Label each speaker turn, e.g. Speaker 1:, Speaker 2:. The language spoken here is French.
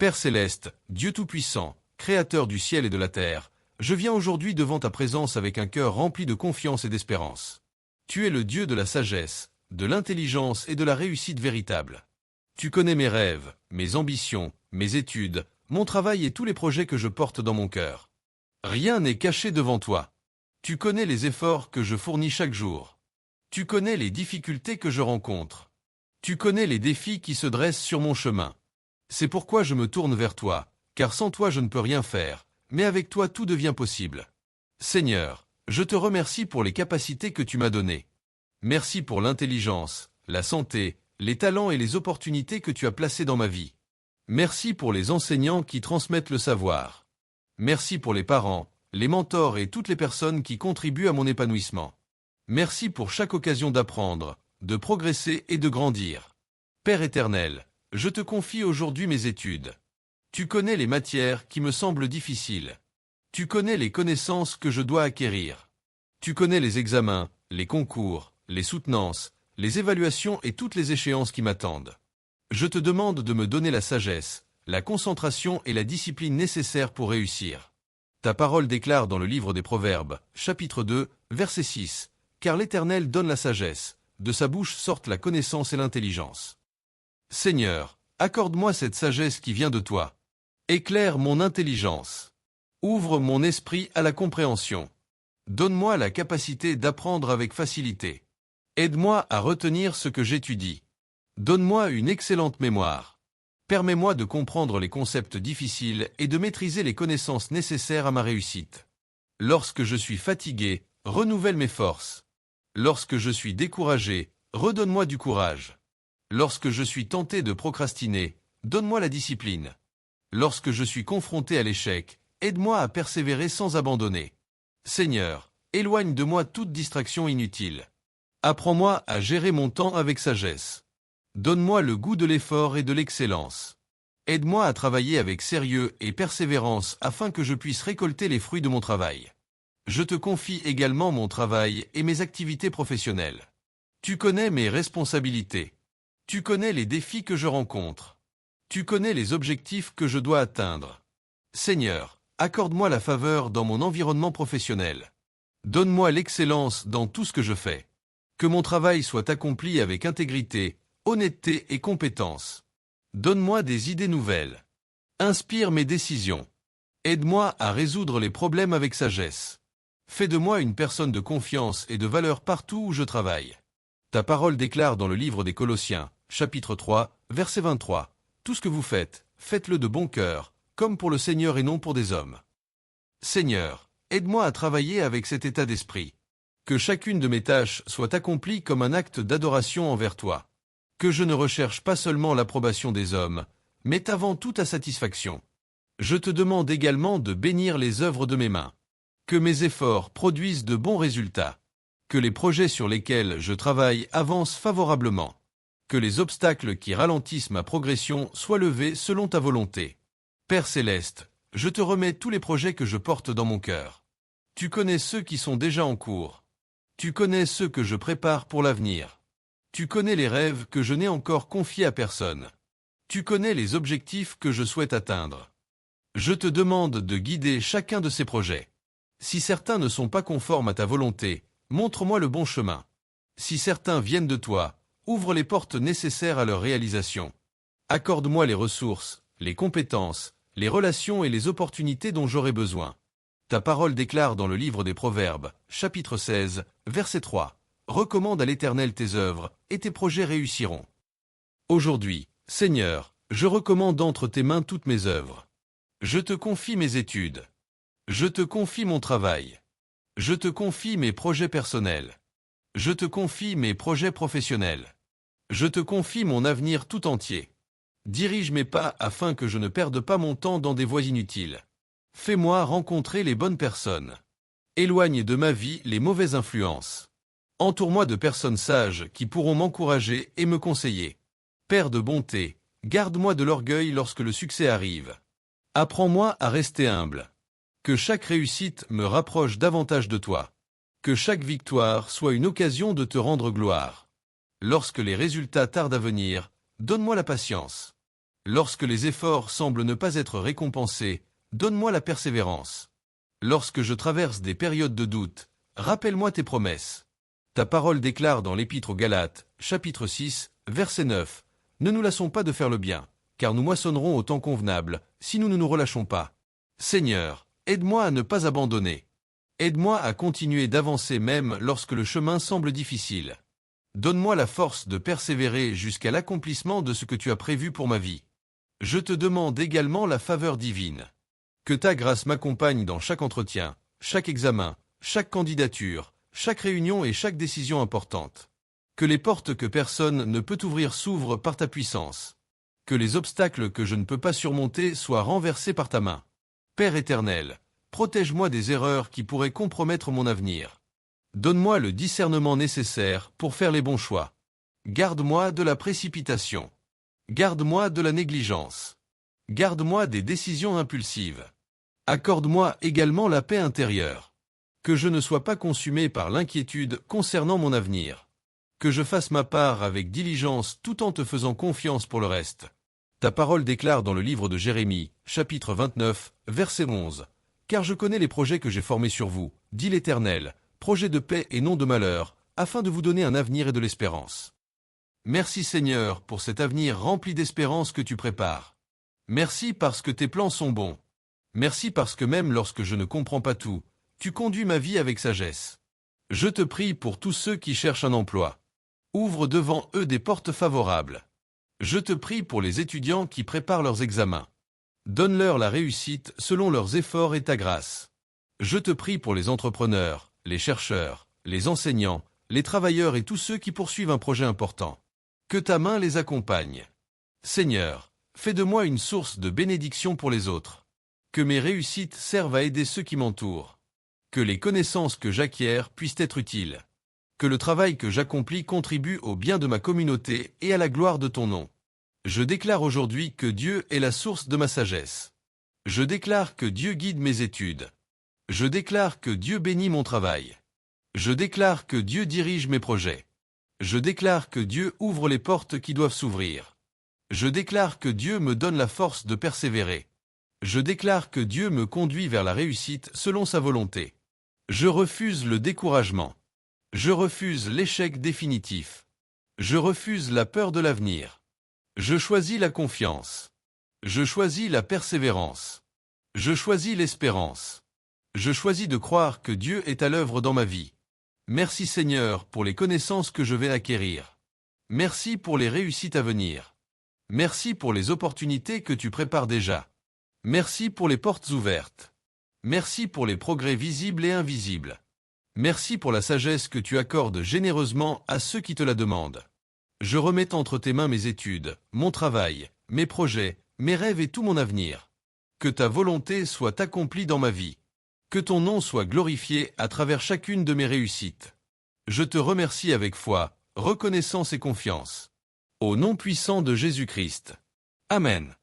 Speaker 1: Père céleste, Dieu Tout-Puissant, Créateur du ciel et de la terre, je viens aujourd'hui devant ta présence avec un cœur rempli de confiance et d'espérance. Tu es le Dieu de la sagesse, de l'intelligence et de la réussite véritable. Tu connais mes rêves, mes ambitions, mes études, mon travail et tous les projets que je porte dans mon cœur. Rien n'est caché devant toi. Tu connais les efforts que je fournis chaque jour. Tu connais les difficultés que je rencontre. Tu connais les défis qui se dressent sur mon chemin. C'est pourquoi je me tourne vers toi, car sans toi je ne peux rien faire, mais avec toi tout devient possible. Seigneur, je te remercie pour les capacités que tu m'as données. Merci pour l'intelligence, la santé, les talents et les opportunités que tu as placés dans ma vie. Merci pour les enseignants qui transmettent le savoir. Merci pour les parents, les mentors et toutes les personnes qui contribuent à mon épanouissement. Merci pour chaque occasion d'apprendre, de progresser et de grandir. Père éternel, je te confie aujourd'hui mes études. Tu connais les matières qui me semblent difficiles. Tu connais les connaissances que je dois acquérir. Tu connais les examens, les concours, les soutenances, les évaluations et toutes les échéances qui m'attendent. Je te demande de me donner la sagesse, la concentration et la discipline nécessaires pour réussir. Ta parole déclare dans le livre des Proverbes, chapitre 2, verset 6, « Car l'Éternel donne la sagesse, de sa bouche sortent la connaissance et l'intelligence. » Seigneur, accorde-moi cette sagesse qui vient de toi. Éclaire mon intelligence. Ouvre mon esprit à la compréhension. Donne-moi la capacité d'apprendre avec facilité. Aide-moi à retenir ce que j'étudie. Donne-moi une excellente mémoire. Permets-moi de comprendre les concepts difficiles et de maîtriser les connaissances nécessaires à ma réussite. Lorsque je suis fatigué, renouvelle mes forces. Lorsque je suis découragé, redonne-moi du courage. Lorsque je suis tenté de procrastiner, donne-moi la discipline. Lorsque je suis confronté à l'échec, aide-moi à persévérer sans abandonner. Seigneur, éloigne de moi toute distraction inutile. Apprends-moi à gérer mon temps avec sagesse. Donne-moi le goût de l'effort et de l'excellence. Aide-moi à travailler avec sérieux et persévérance afin que je puisse récolter les fruits de mon travail. Je te confie également mon travail et mes activités professionnelles. Tu connais mes responsabilités. Tu connais les défis que je rencontre. Tu connais les objectifs que je dois atteindre. Seigneur, accorde-moi la faveur dans mon environnement professionnel. Donne-moi l'excellence dans tout ce que je fais. Que mon travail soit accompli avec intégrité, honnêteté et compétence. Donne-moi des idées nouvelles. Inspire mes décisions. Aide-moi à résoudre les problèmes avec sagesse. Fais de moi une personne de confiance et de valeur partout où je travaille. Ta parole déclare dans le livre des Colossiens, chapitre 3, verset 23, « Tout ce que vous faites, faites-le de bon cœur, comme pour le Seigneur et non pour des hommes. » Seigneur, aide-moi à travailler avec cet état d'esprit. Que chacune de mes tâches soit accomplie comme un acte d'adoration envers toi. Que je ne recherche pas seulement l'approbation des hommes, mais avant tout ta satisfaction. Je te demande également de bénir les œuvres de mes mains. Que mes efforts produisent de bons résultats. Que les projets sur lesquels je travaille avancent favorablement. Que les obstacles qui ralentissent ma progression soient levés selon ta volonté. Père céleste, je te remets tous les projets que je porte dans mon cœur. Tu connais ceux qui sont déjà en cours. Tu connais ceux que je prépare pour l'avenir. Tu connais les rêves que je n'ai encore confiés à personne. Tu connais les objectifs que je souhaite atteindre. Je te demande de guider chacun de ces projets. Si certains ne sont pas conformes à ta volonté, montre-moi le bon chemin. Si certains viennent de toi, ouvre les portes nécessaires à leur réalisation. Accorde-moi les ressources, les compétences, les relations et les opportunités dont j'aurai besoin. Ta parole déclare dans le livre des Proverbes, chapitre 16, verset 3, « Recommande à l'Éternel tes œuvres, et tes projets réussiront. » Aujourd'hui, Seigneur, je recommande entre tes mains toutes mes œuvres. Je te confie mes études. Je te confie mon travail. Je te confie mes projets personnels. Je te confie mes projets professionnels. Je te confie mon avenir tout entier. Dirige mes pas afin que je ne perde pas mon temps dans des voies inutiles. Fais-moi rencontrer les bonnes personnes. Éloigne de ma vie les mauvaises influences. Entoure-moi de personnes sages qui pourront m'encourager et me conseiller. Père de bonté, garde-moi de l'orgueil lorsque le succès arrive. Apprends-moi à rester humble. Que chaque réussite me rapproche davantage de toi. Que chaque victoire soit une occasion de te rendre gloire. Lorsque les résultats tardent à venir, donne-moi la patience. Lorsque les efforts semblent ne pas être récompensés, donne-moi la persévérance. Lorsque je traverse des périodes de doute, rappelle-moi tes promesses. Ta parole déclare dans l'Épître aux Galates, chapitre 6, verset 9, « Ne nous lassons pas de faire le bien, car nous moissonnerons au temps convenable, si nous ne nous relâchons pas. Seigneur, aide-moi à ne pas abandonner. Aide-moi à continuer d'avancer même lorsque le chemin semble difficile. Donne-moi la force de persévérer jusqu'à l'accomplissement de ce que tu as prévu pour ma vie. Je te demande également la faveur divine. Que ta grâce m'accompagne dans chaque entretien, chaque examen, chaque candidature, chaque réunion et chaque décision importante. Que les portes que personne ne peut ouvrir s'ouvrent par ta puissance. Que les obstacles que je ne peux pas surmonter soient renversés par ta main. Père éternel, protège-moi des erreurs qui pourraient compromettre mon avenir. Donne-moi le discernement nécessaire pour faire les bons choix. Garde-moi de la précipitation. Garde-moi de la négligence. Garde-moi des décisions impulsives. Accorde-moi également la paix intérieure. Que je ne sois pas consumé par l'inquiétude concernant mon avenir. Que je fasse ma part avec diligence tout en te faisant confiance pour le reste. Ta parole déclare dans le livre de Jérémie, chapitre 29, verset 11. « Car je connais les projets que j'ai formés sur vous, dit l'Éternel, projets de paix et non de malheur, afin de vous donner un avenir et de l'espérance. » Merci Seigneur pour cet avenir rempli d'espérance que tu prépares. Merci parce que tes plans sont bons. Merci parce que même lorsque je ne comprends pas tout, tu conduis ma vie avec sagesse. Je te prie pour tous ceux qui cherchent un emploi. Ouvre devant eux des portes favorables. Je te prie pour les étudiants qui préparent leurs examens. Donne-leur la réussite selon leurs efforts et ta grâce. Je te prie pour les entrepreneurs, les chercheurs, les enseignants, les travailleurs et tous ceux qui poursuivent un projet important. Que ta main les accompagne. Seigneur, fais de moi une source de bénédiction pour les autres. Que mes réussites servent à aider ceux qui m'entourent. Que les connaissances que j'acquiers puissent être utiles. Que le travail que j'accomplis contribue au bien de ma communauté et à la gloire de ton nom. Je déclare aujourd'hui que Dieu est la source de ma sagesse. Je déclare que Dieu guide mes études. Je déclare que Dieu bénit mon travail. Je déclare que Dieu dirige mes projets. Je déclare que Dieu ouvre les portes qui doivent s'ouvrir. Je déclare que Dieu me donne la force de persévérer. Je déclare que Dieu me conduit vers la réussite selon sa volonté. Je refuse le découragement. Je refuse l'échec définitif. Je refuse la peur de l'avenir. Je choisis la confiance. Je choisis la persévérance. Je choisis l'espérance. Je choisis de croire que Dieu est à l'œuvre dans ma vie. Merci Seigneur pour les connaissances que je vais acquérir. Merci pour les réussites à venir. Merci pour les opportunités que tu prépares déjà. Merci pour les portes ouvertes. Merci pour les progrès visibles et invisibles. Merci pour la sagesse que tu accordes généreusement à ceux qui te la demandent. Je remets entre tes mains mes études, mon travail, mes projets, mes rêves et tout mon avenir. Que ta volonté soit accomplie dans ma vie. Que ton nom soit glorifié à travers chacune de mes réussites. Je te remercie avec foi, reconnaissance et confiance. Au nom puissant de Jésus-Christ. Amen.